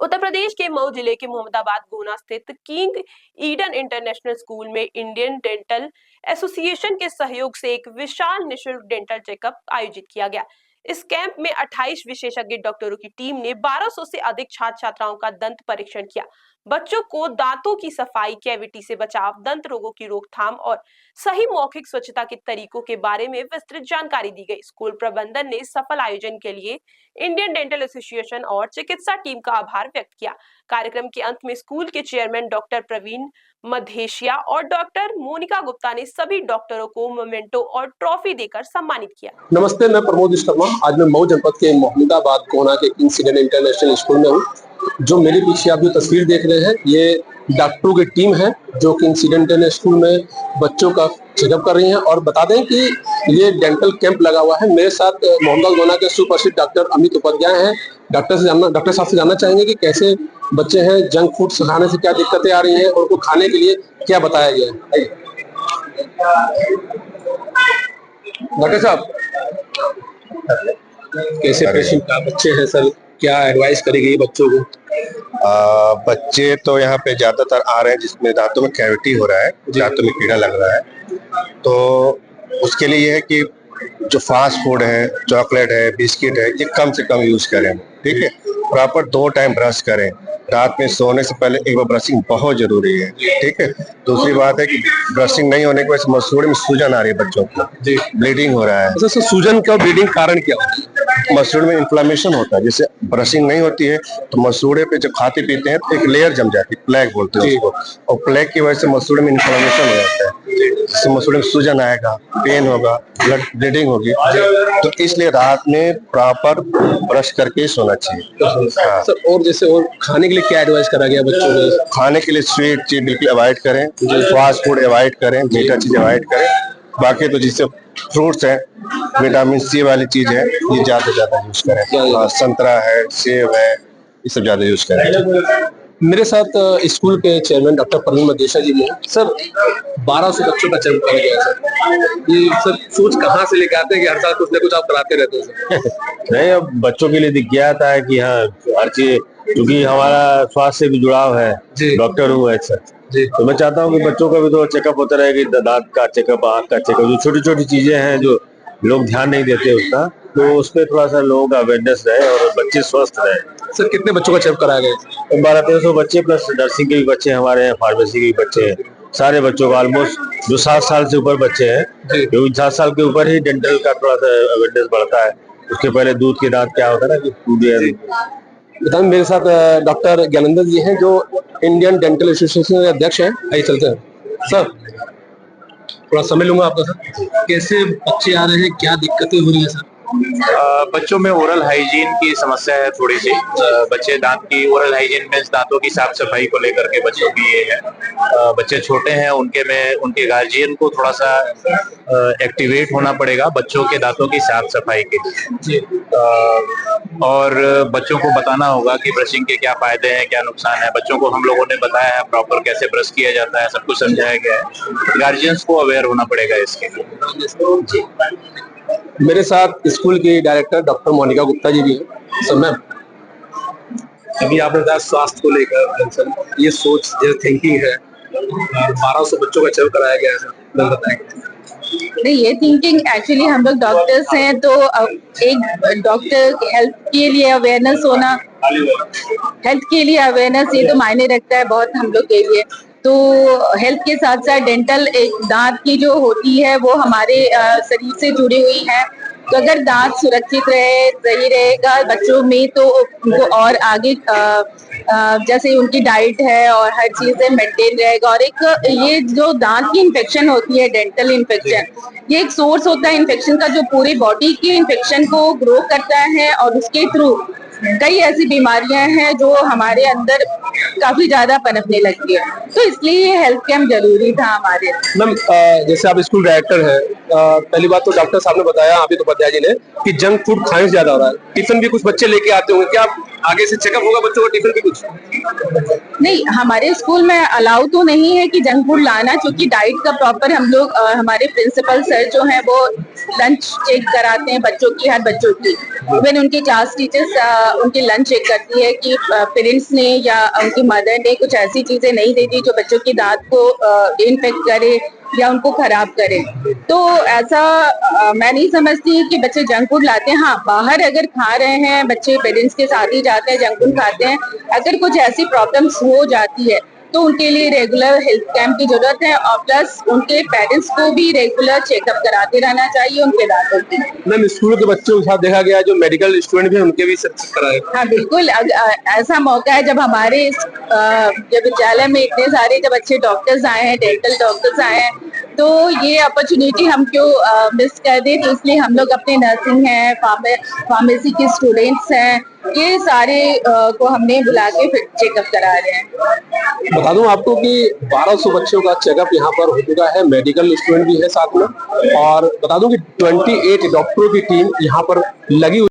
उत्तर प्रदेश के मऊ जिले के मोहम्मदाबाद गोना स्थित किंग ईडन इंटरनेशनल स्कूल में इंडियन डेंटल एसोसिएशन के सहयोग से एक विशाल निशुल्क डेंटल चेकअप आयोजित किया गया। इस कैंप में 28 विशेषज्ञ डॉक्टरों की टीम ने 1200 से अधिक छात्र छात्राओं का दंत परीक्षण किया। बच्चों को दांतों की सफाई, कैविटी से बचाव, दंत रोगों की रोकथाम और सही मौखिक स्वच्छता के तरीकों के बारे में विस्तृत जानकारी दी गई। स्कूल प्रबंधन ने सफल आयोजन के लिए इंडियन डेंटल एसोसिएशन और चिकित्सा टीम का आभार व्यक्त किया। कार्यक्रम के अंत में स्कूल के चेयरमैन डॉक्टर प्रवीण मधेशिया और डॉक्टर मोनिका गुप्ता ने सभी डॉक्टरों को मोमेंटो और ट्रॉफी देकर सम्मानित किया। नमस्ते, मैं प्रमोद शर्मा। आज मैं मऊ जनपद के मोहम्मदाबाद कोना के किंग्स ईडन इंटरनेशनल स्कूल में हूँ। जो मेरे पीछे आप जो तस्वीर देख रहे हैं, ये डॉक्टरों की टीम है जो किंग्स ईडन इंटरनेशनल स्कूल में बच्चों का चेकअप कर रही हैं। और बता दें कि ये डेंटल कैंप लगा हुआ है। मेरे साथ मोहम्मदाबाद कोना के सुप्रसिद्ध डॉक्टर अमित उपाध्याय हैं। डॉक्टर साहब से जानना चाहेंगे कि कैसे बच्चे हैं, जंक फूड खाने से क्या दिक्कतें आ रही हैं और उनको खाने के लिए क्या बताया गया है। डॉक्टर साहब, कैसे पेशेंट का बच्चे हैं सर, क्या एडवाइस करेंगे बच्चों को? बच्चे तो यहाँ पे ज्यादातर आ रहे हैं जिसमें दांतों में कैविटी हो रहा है, दांतों में कीड़ा लग रहा है, तो उसके लिए ये है कि जो फास्ट फूड है, चॉकलेट है, बिस्किट है, ये कम से कम यूज करें। ठीक है, प्रॉपर 2 टाइम ब्रश करें। रात में सोने से पहले एक बार ब्रशिंग बहुत जरूरी है। ठीक है, दूसरी बात है कि ब्रशिंग नहीं होने की वजह से मसूड़े में सूजन आ रही है, बच्चों को ब्लीडिंग हो रहा है। तो सूजन का ब्लीडिंग कारण क्या होता है? मसूड़े में इन्फ्लामेशन होता है। जैसे ब्रशिंग नहीं होती है तो मसूड़े पे जब खाते पीते हैं तो एक लेयर जम जाती है, प्लेग बोलते हैं उसको, और प्लेग की वजह से मसूड़े में इन्फ्लामेशन हो जाता है, जिससे मसूड़े में सूजन आएगा, पेन होगा, ब्लड ब्लीडिंग होगी। तो इसलिए रात में प्रॉपर ब्रश करके सोना चाहिए। सर, और जैसे और खाने के लिए क्या एडवाइस करा गया बच्चों को? खाने के लिए स्वीट चीज बिल्कुल अवॉइड करें, फास्ट फूड अवॉइड करें, मीठा चीज अवॉइड करें। बाकी तो जिससे फ्रूट्स है, विटामिन सी वाली चीज है, ये ज्यादा यूज करें। संतरा है, सेब है, ये सब ज्यादा यूज करें। मेरे साथ स्कूल के चेयरमैन डॉक्टर प्रवीण मधेशिया जी ने। सर, 1200 बच्चों का चयन किया गया सर। ये सर सोच कहाँ से लेके आते हैं कि हर साल कुछ न कुछ आप कराते रहते हैं सर? नहीं, अब बच्चों के लिए जिज्ञासा है कि हाँ, हर चीज, क्योंकि हमारा स्वास्थ्य से भी जुड़ाव है, डॉक्टर हूँ सर जी, तो मैं चाहता हूँ कि बच्चों का भी तो चेकअप होता रहे, कि दांत का चेकअप, आँख का चेकअप, जो छोटी छोटी चीजें हैं जो लोग ध्यान नहीं देते उसका, तो उस पर थोड़ा सा लोगों का अवेयरनेस रहे और बच्चे स्वस्थ रहे। सर, कितने बच्चों का चेकअप कराया गया? 1200-1300 बच्चे, प्लस नर्सिंग के भी बच्चे हमारे हैं, फार्मेसी के भी बच्चे हैं, सारे बच्चों का ऑलमोस्ट जो 7 साल से ऊपर बच्चे हैं, क्योंकि 7 साल के ऊपर ही डेंटल का थोड़ा सा अवेयरनेस बढ़ता है। उसके पहले दूध के दांत क्या होता है ना कि बताएं। मेरे साथ डॉक्टर ज्ञानेंद्र जी हैं जो इंडियन डेंटल एसोसिएशन के अध्यक्ष हैं। आइए चलते हैं। सर, थोड़ा समय लूंगा आपका। सर, कैसे बच्चे आ रहे हैं, क्या दिक्कतें हो रही है सर? बच्चों में ओरल हाइजीन की समस्या है थोड़ी सी। बच्चे दांत की ओरल हाइजीन में दांतों की साफ सफाई को लेकर के बच्चों की ये है। बच्चे छोटे हैं, उनके गार्जियन को थोड़ा सा एक्टिवेट होना पड़ेगा बच्चों के दांतों की साफ सफाई के लिए, और बच्चों को बताना होगा कि ब्रशिंग के क्या फायदे हैं, क्या नुकसान है। बच्चों को हम लोगों ने बताया है प्रॉपर कैसे ब्रश किया जाता है, सब कुछ समझाया गया है। गार्जियंस को अवेयर होना पड़ेगा इसके लिए। मेरे साथ स्कूल की डायरेक्टर डॉक्टर मोनिका गुप्ता जी भी हैं। सर, मैम, अभी आपने बताया स्वास्थ्य को लेकर ये सोच, ये थिंकिंग है, 1200 बच्चों का चयन कराया गया है सर, बताएंगे? नहीं, ये थिंकिंग एक्चुअली हम लोग डॉक्टर्स हैं, तो एक डॉक्टर हेल्थ के लिए अवेयरनेस होना, हेल्थ के लिए अवेयरनेस ये तो मायने रखता है बहुत हम लोग के लिए। तो हेल्थ के साथ साथ डेंटल, एक दांत की जो होती है वो हमारे शरीर से जुड़ी हुई है। तो अगर दांत सुरक्षित रहे, सही रहेगा बच्चों में, तो उनको और आगे जैसे उनकी डाइट है और हर चीज मेंटेन रहेगा। और एक ये जो दांत की इन्फेक्शन होती है, डेंटल इन्फेक्शन, ये एक सोर्स होता है इन्फेक्शन का, जो पूरी बॉडी के इन्फेक्शन को ग्रो करता है, और उसके थ्रू कई ऐसी बीमारियां हैं जो हमारे अंदर काफी ज्यादा पनपने लगती है। तो इसलिए ये हेल्थ कैंप जरूरी था हमारे। मैम, जैसे आप स्कूल डायरेक्टर हैं, पहली बात तो डॉक्टर साहब ने बताया, अमित उपाध्याय जी ने, कि जंक फूड खाने से ज्यादा हो रहा है। टिफिन भी कुछ बच्चे लेके आते होंगे, क्या आगे से चेकअप होगा बच्चों का, टिफिन भी कुछ? नहीं, हमारे स्कूल में अलाउ तो नहीं है कि जंक फूड लाना, क्योंकि डाइट का प्रॉपर हम लोग हमारे प्रिंसिपल सर जो हैं वो लंच चेक कराते हैं बच्चों की, हर बच्चों की। इवन उनकी क्लास टीचर्स उनकी लंच चेक करती है कि पेरेंट्स ने या उनकी मदर ने कुछ ऐसी चीजें नहीं दे दी जो बच्चों की दांत को इन्फेक्ट करे या उनको खराब करे। तो ऐसा मैं नहीं समझती कि बच्चे जंक फूड लाते हैं। हाँ, बाहर अगर खा रहे हैं बच्चे, पेरेंट्स के साथ ही जाते हैं, जंक फूड खाते हैं, अगर कुछ ऐसी प्रॉब्लम्स हो जाती है तो उनके लिए रेगुलर हेल्थ कैंप की जरूरत है, और प्लस उनके पेरेंट्स को भी रेगुलर चेकअप कराते रहना चाहिए उनके दांतों की। मैम, स्कूल के बच्चों के साथ देखा गया जो मेडिकल स्टूडेंट भी हैं, उनके भी सब चेक कराए? हाँ बिल्कुल, ऐसा मौका है जब हमारे जब विद्यालय में इतने सारे जब अच्छे डॉक्टर्स आए हैं, डेंटल डॉक्टर्स आए हैं, तो ये अपॉर्चुनिटी हम क्यों मिस कर दें। तो इसलिए हम लोग अपने नर्सिंग है, फार्मेसी के स्टूडेंट्स हैं, ये सारे को हमने बुला के फिर चेकअप करा रहे हैं। बता दूं आपको कि 1200 बच्चों का चेकअप यहाँ पर हो चुका है, मेडिकल स्टूडेंट भी है साथ में, और बता दूं कि 28 डॉक्टरों की टीम यहाँ पर लगी हुई